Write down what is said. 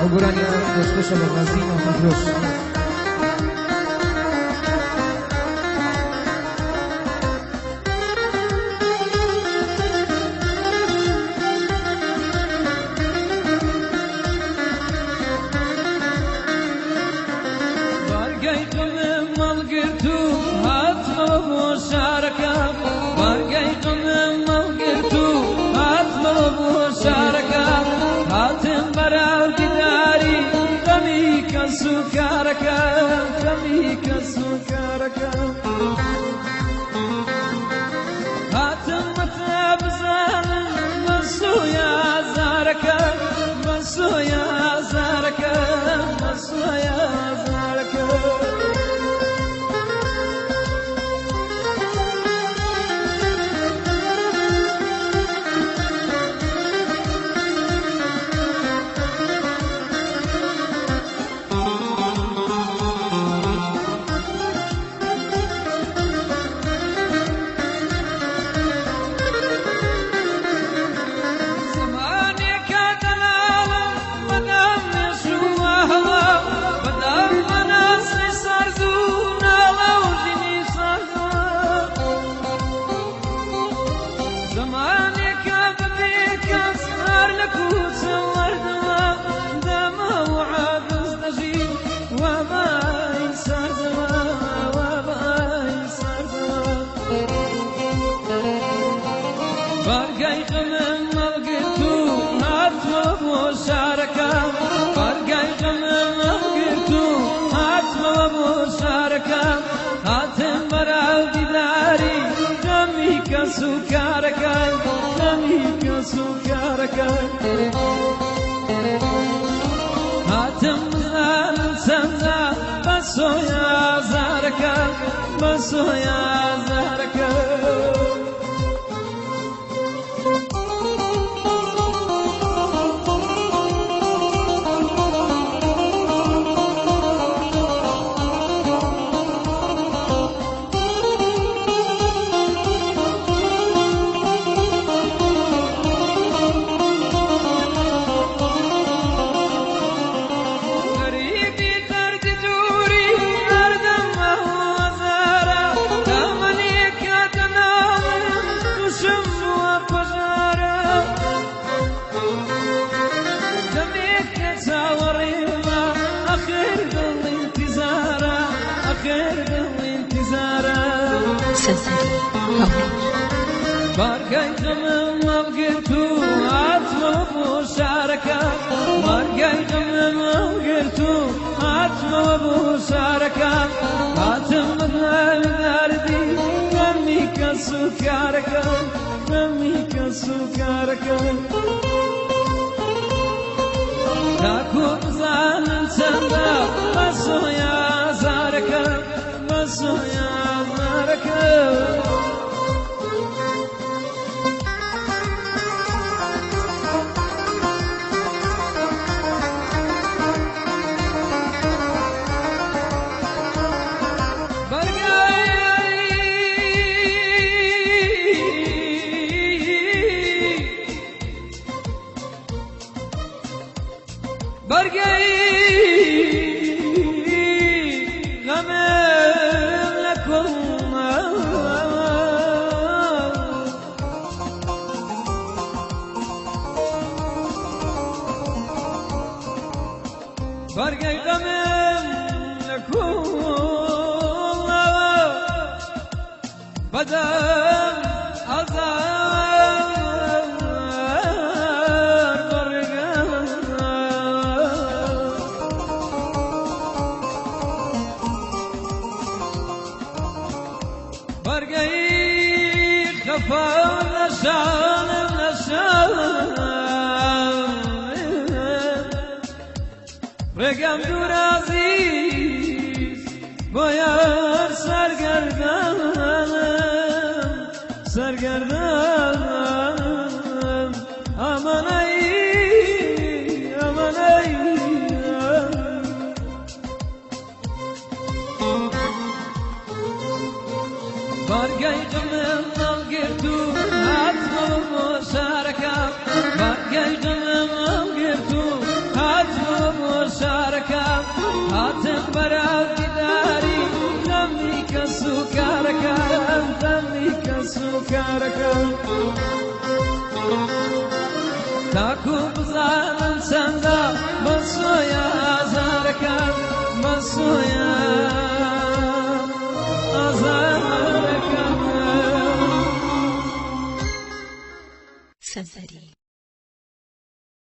Ogórania rozkosza magazinu na groszy. كميك سكرك هاتم متابزان مسو يا زارك مسو يا زارك مسو يا زارك سكرك كميك سكرك هاتم سمنا بسو يا زارك بسو يا زارك برقيت من مبقرتو عتمه بوشاركة برقيت من مبقرتو عتمه بوشاركة عتم من الدردي كميك سكرك كميك سكرك تاكو بزان سندا بسو يا زارك بسو يا زارك برقي غمام لكم برقي غمام لكم بدل نشان رقم دور عزیز باید سرگردانم امان ای برقيت من مبقرتو عتمه بوشاركة برقيت من مبقرتو عتمه چارەکەم هاتم بەراو دیداری دەمی کەس و کارەکەم دەمی کەس و کارەکەم تاکو بزانم چەندە بەسۆیە ئازارەکەم بەسۆیە ئازارەکەم سەنسەری